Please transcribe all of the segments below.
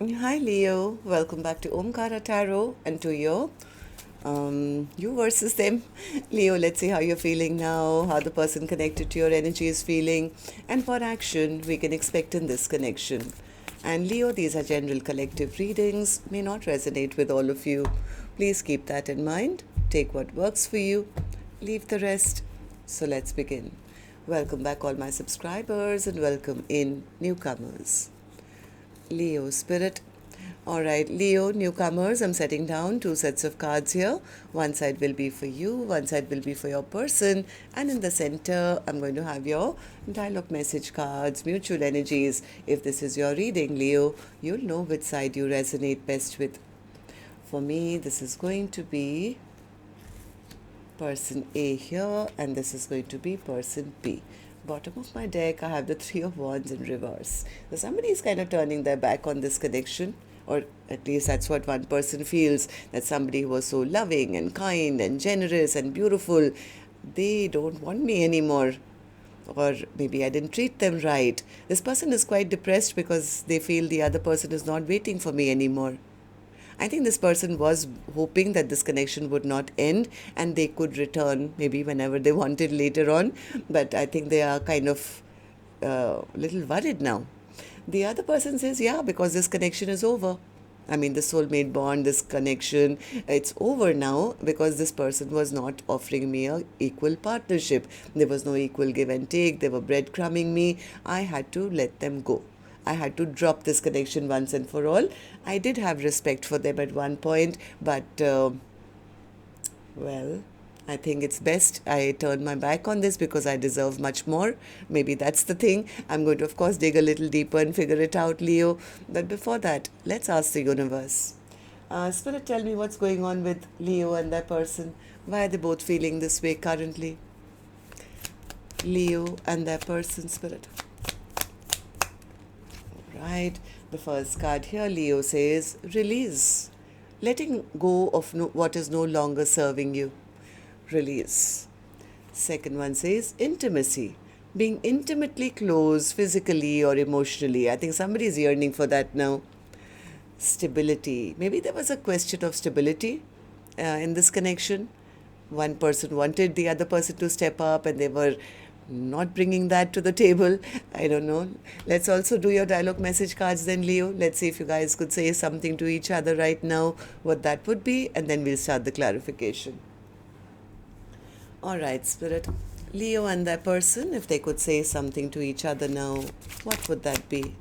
Hi Leo, welcome back to Omkaratarot and to your you versus them. Leo, let's see how you're feeling now, how the person connected to your energy is feeling, and what action we can expect in this connection. And Leo, these are general collective readings, may not resonate with all of you. Please keep that in mind. Take what works for you, leave the rest. So let's begin. Welcome back, all my subscribers, and welcome in newcomers. Leo spirit. Alright, Leo newcomers, I'm setting down two sets of cards here. One side will be for you, one side will be for your person, and in the center, I'm going to have your dialogue message cards, mutual energies. If this is your reading, Leo, you'll know which side you resonate best with. For me, this is going to be person A here, and this is going to be person B. Bottom of my deck, I have the Three of Wands in reverse. So somebody is kind of turning their back on this connection, or at least that's what one person feels, that somebody who was so loving and kind and generous and beautiful, they don't want me anymore. Or maybe I didn't treat them right. This person is quite depressed because they feel the other person is not waiting for me anymore. I think this person was hoping that this connection would not end and they could return maybe whenever they wanted later on. But I think they are kind of little worried now. The other person says, yeah, because this connection is over. I mean, the soulmate bond, this connection, it's over now because this person was not offering me a equal partnership. There was no equal give and take. They were breadcrumbing me. I had to let them go. I had to drop this connection once and for all. I did have respect for them at one point, but well, I think it's best I turn my back on this because I deserve much more. Maybe that's the thing. I'm going to, of course, dig a little deeper and figure it out, Leo. But before that, let's ask the universe. Spirit, tell me what's going on with Leo and that person. Why are they both feeling this way currently? Leo and that person, Spirit. Right. The first card here, Leo says, release. Letting go of what is no longer serving you. Release. Second one says, intimacy. Being intimately close physically or emotionally. I think somebody is yearning for that now. Stability. Maybe there was a question of stability in this connection. One person wanted the other person to step up and they were not bringing that to the table. I don't know. Let's also do your dialogue message cards then, Leo. Let's see if you guys could say something to each other right now, what that would be, and then we'll start the clarification. All right, Spirit. Leo and that person, if they could say something to each other now, what would that be?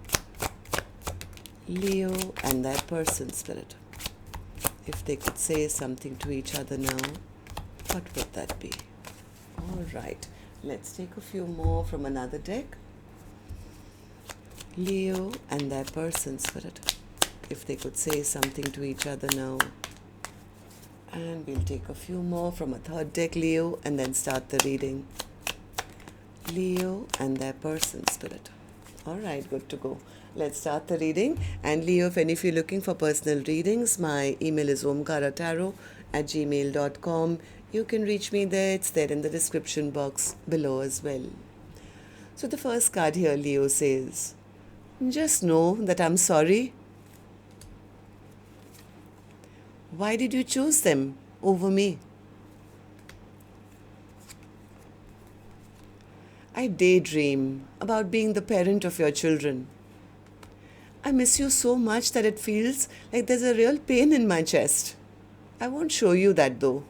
Leo and that person, Spirit. If they could say something to each other now, what would that be? All right. Let's take a few more from another deck. Leo and that person, Spirit. If they could say something to each other now. And we'll take a few more from a third deck, Leo, and then start the reading. Leo and their person, Spirit. All right, good to go. Let's start the reading. And Leo, if any of you are looking for personal readings, my email is omkaratarot@gmail.com. You can reach me there. It's there in the description box below as well. So the first card here, Leo says, just know that I'm sorry. Why did you choose them over me? I daydream about being the parent of your children. I miss you so much that it feels like there's a real pain in my chest. I won't show you that though.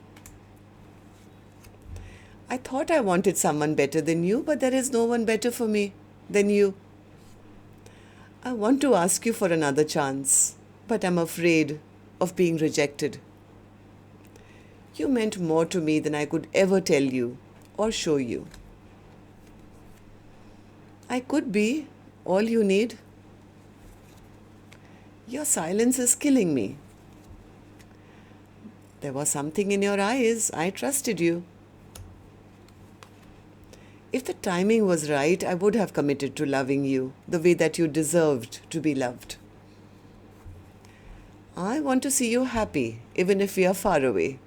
I thought I wanted someone better than you, but there is no one better for me than you. I want to ask you for another chance, but I'm afraid of being rejected. You meant more to me than I could ever tell you or show you. I could be all you need. Your silence is killing me. There was something in your eyes. I trusted you. If the timing was right, I would have committed to loving you the way that you deserved to be loved. I want to see you happy, even if we are far away.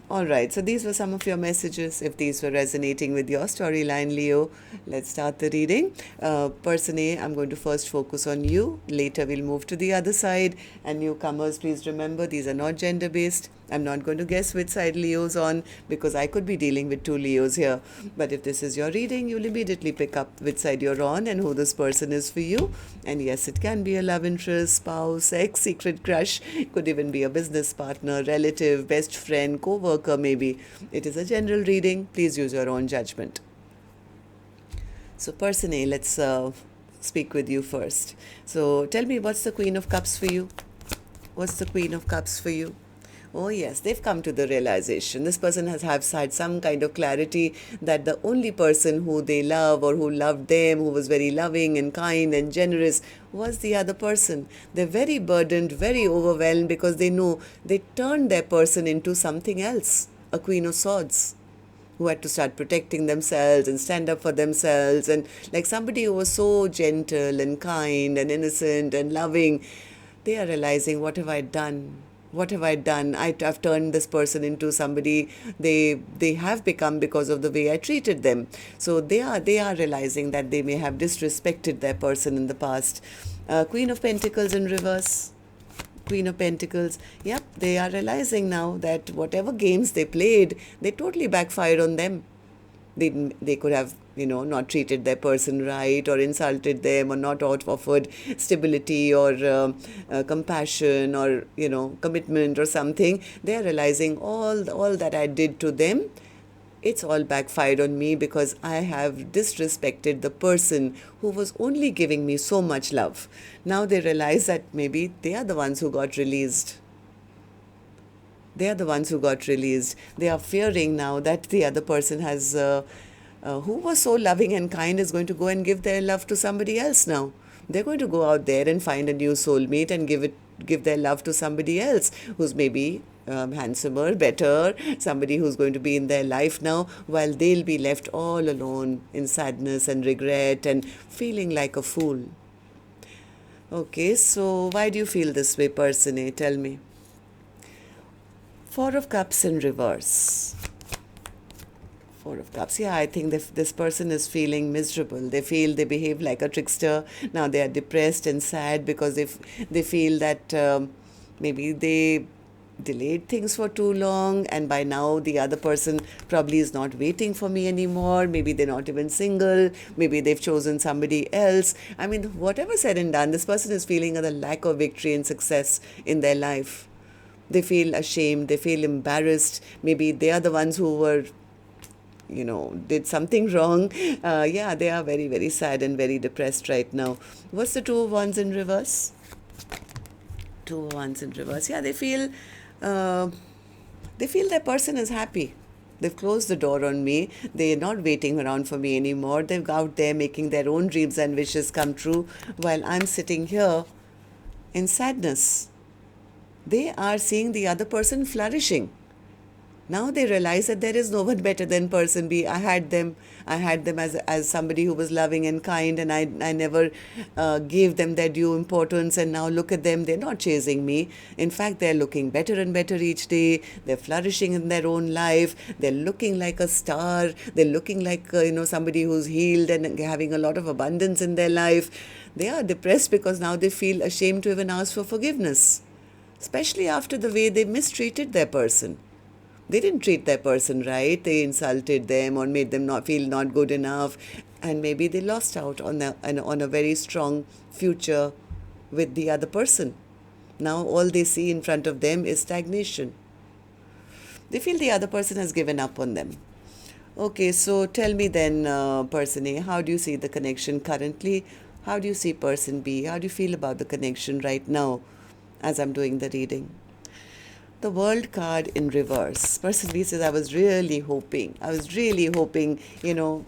All right, so these were some of your messages. If these were resonating with your storyline, Leo, let's start the reading. Person A, I'm going to first focus on you. Later, we'll move to the other side. And newcomers, please remember, these are not gender-based. I'm not going to guess which side Leo's on because I could be dealing with two Leos here. But if this is your reading, you'll immediately pick up which side you're on and who this person is for you. And yes, it can be a love interest, spouse, ex, secret crush. Could even be a business partner, relative, best friend, co-worker maybe. It is a general reading. Please use your own judgment. So person A, let's speak with you first. So tell me, what's the Queen of Cups for you? What's the Queen of Cups for you? Oh yes, they've come to the realization. This person has had some kind of clarity that the only person who they love or who loved them, who was very loving and kind and generous, was the other person. They're very burdened, very overwhelmed because they know they turned their person into something else, a Queen of Swords, who had to start protecting themselves and stand up for themselves, and like somebody who was so gentle and kind and innocent and loving. They are realizing, what have I done? What have I done? I've turned this person into somebody they have become because of the way I treated them. So they are realizing that they may have disrespected their person in the past. Queen of Pentacles in reverse. Queen of Pentacles. Yep, they are realizing now that whatever games they played, they totally backfired on them. They could have, not treated their person right, or insulted them, or not offered stability or compassion or, commitment or something. They are realizing all that I did to them, it's all backfired on me because I have disrespected the person who was only giving me so much love. Now they realize that maybe they are the ones who got released. They are the ones who got released. They are fearing now that the other person has, who was so loving and kind, is going to go and give their love to somebody else now. They're going to go out there and find a new soulmate and give their love to somebody else who's maybe handsomer, better, somebody who's going to be in their life now, while they'll be left all alone in sadness and regret and feeling like a fool. Okay, so why do you feel this way, person A? Tell me. Four of Cups in reverse. Four of Cups. Yeah, I think this person is feeling miserable. They feel they behave like a trickster. Now they are depressed and sad because they feel that maybe they delayed things for too long, and by now the other person probably is not waiting for me anymore. Maybe they're not even single. Maybe they've chosen somebody else. I mean, whatever said and done, this person is feeling the lack of victory and success in their life. They feel ashamed, they feel embarrassed. Maybe they are the ones who were, did something wrong. Yeah, they are very, very sad and very depressed right now. What's the Two of Wands in reverse? Two of Wands in reverse. Yeah, they feel their person is happy. They've closed the door on me. They're not waiting around for me anymore. They're out there making their own dreams and wishes come true while I'm sitting here in sadness. They are seeing the other person flourishing. Now they realize that there is no one better than person B. I had them as somebody who was loving and kind, and I never gave them their due importance, and now look at them, they're not chasing me. In fact, they're looking better and better each day. They're flourishing in their own life. They're looking like a star. They're looking like, somebody who's healed and having a lot of abundance in their life. They are depressed because now they feel ashamed to even ask for forgiveness, especially after the way they mistreated their person. They didn't treat their person right. They insulted them or made them not feel not good enough. And maybe they lost out on a very strong future with the other person. Now all they see in front of them is stagnation. They feel the other person has given up on them. Okay, so tell me then, person A, how do you see the connection currently? How do you see person B? How do you feel about the connection right now as I'm doing the reading? The World card in reverse. Person B says, I was really hoping,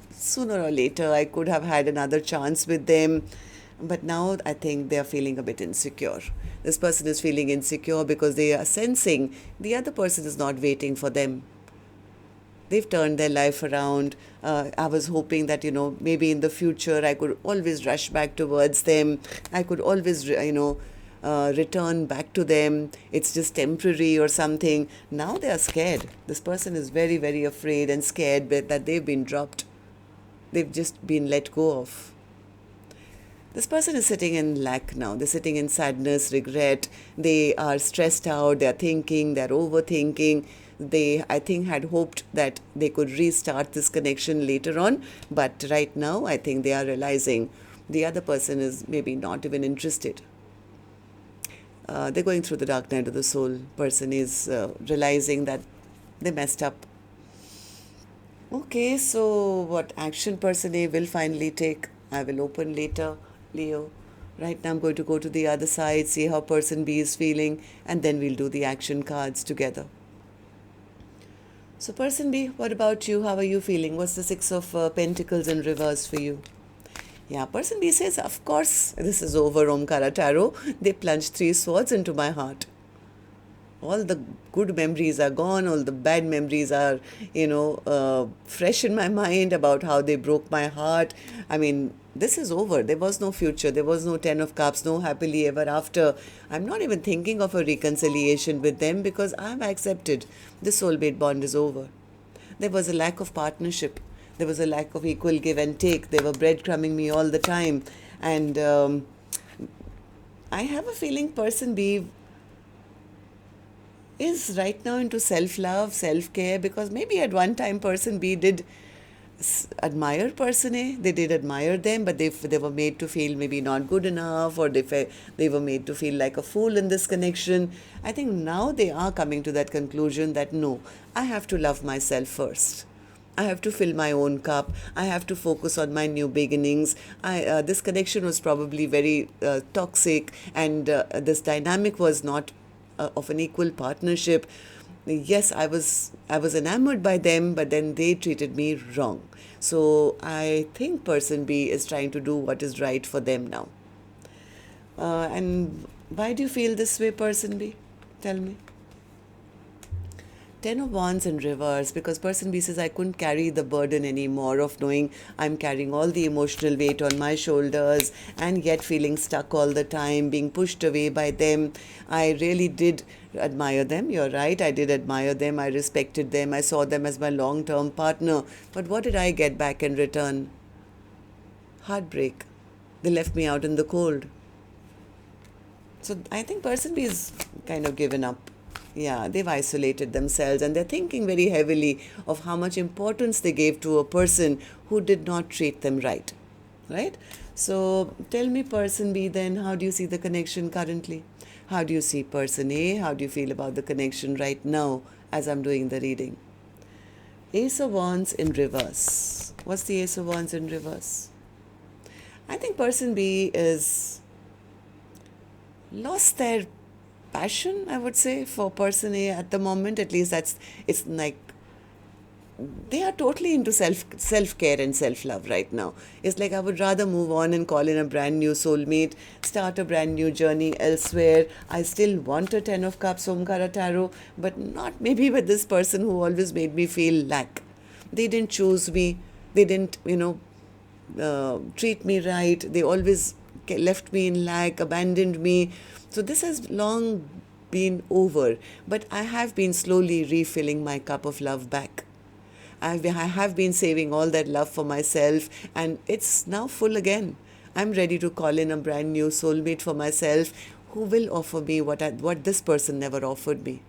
sooner or later I could have had another chance with them. But now I think they are feeling a bit insecure. This person is feeling insecure because they are sensing the other person is not waiting for them. They've turned their life around. I was hoping that, maybe in the future I could always rush back towards them. I could always, return back to them. It's just temporary or something. Now they are scared. This person is very, very afraid and scared that they've been dropped. They've just been let go of. This person is sitting in lack now. They're sitting in sadness, regret. They are stressed out. They're thinking. They're overthinking. They, I think, had hoped that they could restart this connection later on. But right now, I think they are realizing the other person is maybe not even interested. They're going through the dark night of the soul. Person is realizing that they messed up. Okay, so what action person A will finally take, I will open later, Leo. Right now I'm going to go to the other side, see how person B is feeling, and then we'll do the action cards together. So person B, what about you? How are you feeling? What's the Six of Pentacles in reverse for you? Yeah, person B says, of course, this is over, Omkaratarot. They plunged 3 swords into my heart. All the good memories are gone. All the bad memories are, fresh in my mind about how they broke my heart. I mean, this is over. There was no future. There was no 10 of Cups, no happily ever after. I'm not even thinking of a reconciliation with them because I've accepted the soulmate bond is over. There was a lack of partnership. There was a lack of equal give and take. They were breadcrumbing me all the time. And I have a feeling person B is right now into self-love, self-care, because maybe at one time person B did admire person A. They did admire them, but they were made to feel maybe not good enough, or they were made to feel like a fool in this connection. I think now they are coming to that conclusion that no, I have to love myself first. I have to fill my own cup. I have to focus on my new beginnings. This connection was probably very toxic, and this dynamic was not of an equal partnership. Yes, I was enamored by them, but then they treated me wrong. So I think person B is trying to do what is right for them now. And why do you feel this way, person B? Tell me. 10 of Wands in reverse, because person B says, I couldn't carry the burden anymore of knowing I'm carrying all the emotional weight on my shoulders and yet feeling stuck all the time, being pushed away by them. I really did admire them. You're right. I did admire them. I respected them. I saw them as my long-term partner. But what did I get back in return? Heartbreak. They left me out in the cold. So I think person B is kind of given up. Yeah, they've isolated themselves and they're thinking very heavily of how much importance they gave to a person who did not treat them right. Right? So tell me, person B, then, how do you see the connection currently? How do you see person A? How do you feel about the connection right now as I'm doing the reading? Ace of Wands in reverse. What's the Ace of Wands in reverse? I think person B is lost their passion, I would say, for person A at the moment. At least it's like they are totally into self-care and self-love right now. It's like I would rather move on and call in a brand new soulmate, start a brand new journey elsewhere. I still want a 10 of Cups, Omkaratarot, but not maybe with this person who always made me feel lack. They didn't choose me. They didn't, treat me right. They always left me in lack, abandoned me. So this has long been over, but I have been slowly refilling my cup of love back. I have been saving all that love for myself, and it's now full again. I'm ready to call in a brand new soulmate for myself who will offer me what this person never offered me.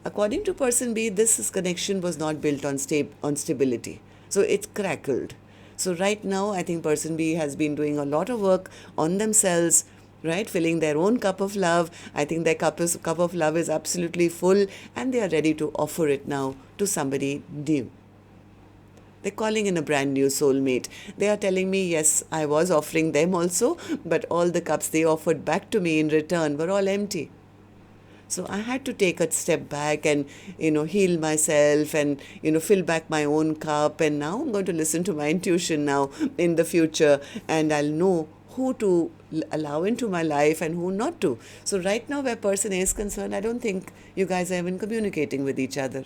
According to person B, this connection was not built on stability. So it crackled. So right now, I think person B has been doing a lot of work on themselves, right? Filling their own cup of love. I think their cup of love is absolutely full, and they are ready to offer it now to somebody new. They're calling in a brand new soulmate. They are telling me, yes, I was offering them also, but all the cups they offered back to me in return were all empty. So I had to take a step back and, heal myself and, fill back my own cup. And now I'm going to listen to my intuition now in the future, and I'll know who to allow into my life and who not to. So right now, where person A is concerned, I don't think you guys are even communicating with each other.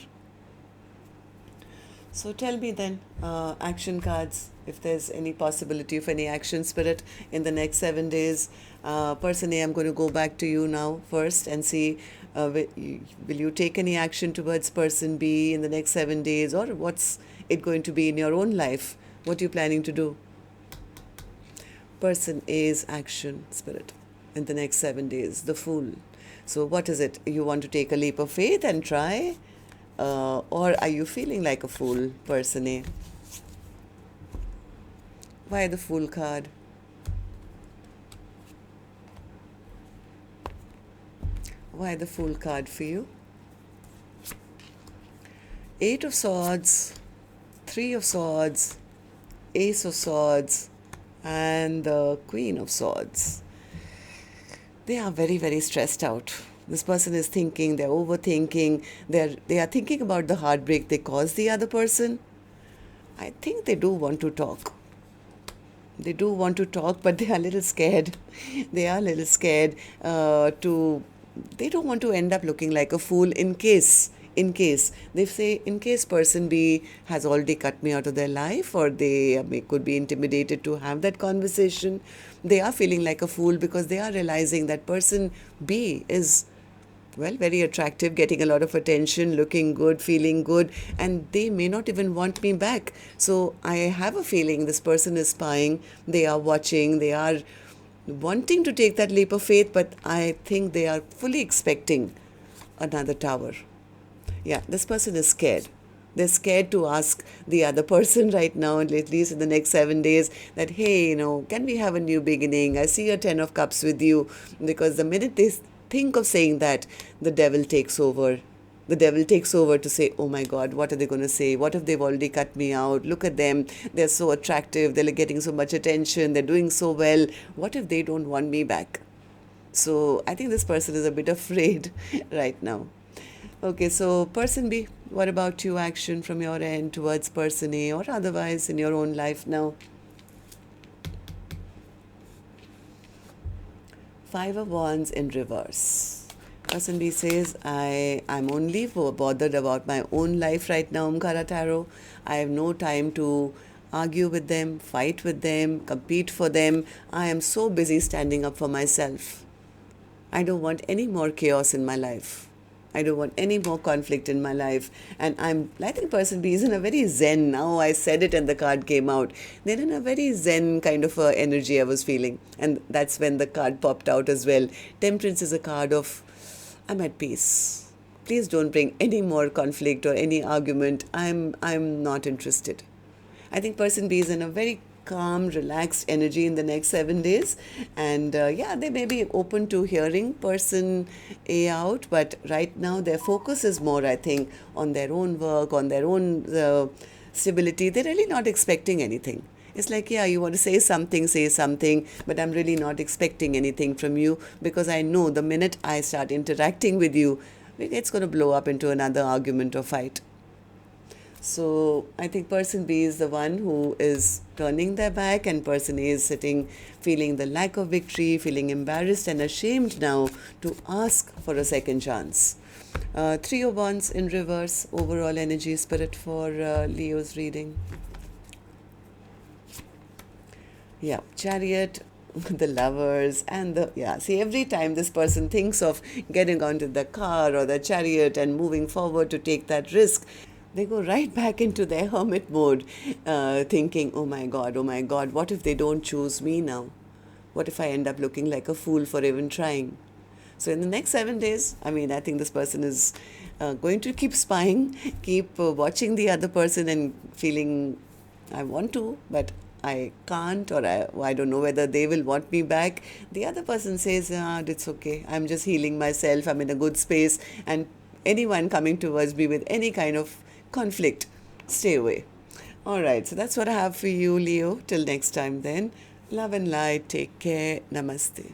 So tell me then, action cards, if there's any possibility of any action, Spirit, in the next 7 days. Person A, I'm going to go back to you now first and see, will you take any action towards person B in the next 7 days, or what's it going to be in your own life? What are you planning to do? Person A's action, Spirit, in the next 7 days, the Fool. So what is it? You want to take a leap of faith and try? Or are you feeling like a fool, person A? Why the Fool card? Why the Fool card for you? Eight of Swords, Three of Swords, Ace of Swords, and the Queen of Swords. They are very, very stressed out. This person is thinking, they're overthinking, they are thinking about the heartbreak they caused the other person. I think they do want to talk. They do want to talk, but they are a little scared. They are a little scared they don't want to end up looking like a fool in case they say, in case person B has already cut me out of their life, or they could be intimidated to have that conversation. They are feeling like a fool because they are realizing that person B is, well, very attractive, getting a lot of attention, looking good, feeling good, and they may not even want me back. So I have a feeling this person is spying, they are watching, they are wanting to take that leap of faith, but I think they are fully expecting another tower. Yeah, this person is scared. They're scared to ask the other person right now, at least in the next 7 days, that, hey, can we have a new beginning? I see a 10 of cups with you. Because the minute they think of saying that, the devil takes over. The devil takes over to say, oh my God, what are they going to say? What if they've already cut me out? Look at them. They're so attractive. They're getting so much attention. They're doing so well. What if they don't want me back? So I think this person is a bit afraid right now. Okay, so person B, what about you? Action from your end towards person A, or otherwise in your own life now? Five of Wands in reverse. Person B says, I'm only bothered about my own life right now, Omkaratarot. I have no time to argue with them, fight with them, compete for them. I am so busy standing up for myself. I don't want any more chaos in my life. I don't want any more conflict in my life. And I think person B is in a very zen. Now I said it and the card came out. They're in a very zen kind of energy I was feeling. And that's when the card popped out as well. Temperance is a card of, I'm at peace. Please don't bring any more conflict or any argument. I'm not interested. I think person B is in a very calm, relaxed energy in the next 7 days. And they may be open to hearing person A out, but right now their focus is more, I think, on their own work, on their own stability. They're really not expecting anything. It's like, yeah, you want to say something, but I'm really not expecting anything from you, because I know the minute I start interacting with you, it's going to blow up into another argument or fight. So I think person B is the one who is turning their back, and person A is sitting, feeling the lack of victory, feeling embarrassed and ashamed now to ask for a second chance. Three of Wands in reverse, overall energy, Spirit, for Leo's reading. Yeah, Chariot, the Lovers, and see, every time this person thinks of getting onto the car or the chariot and moving forward to take that risk, they go right back into their hermit mode, thinking, oh my God, what if they don't choose me now? What if I end up looking like a fool for even trying? So in the next 7 days, I think this person is going to keep spying, keep watching the other person and feeling, I want to, but I can't, or I don't know whether they will want me back. The other person says, it's okay. I'm just healing myself. I'm in a good space. And anyone coming towards me with any kind of conflict, stay away. All right, so that's what I have for you, Leo. Till next time then. Love and light. Take care. Namaste.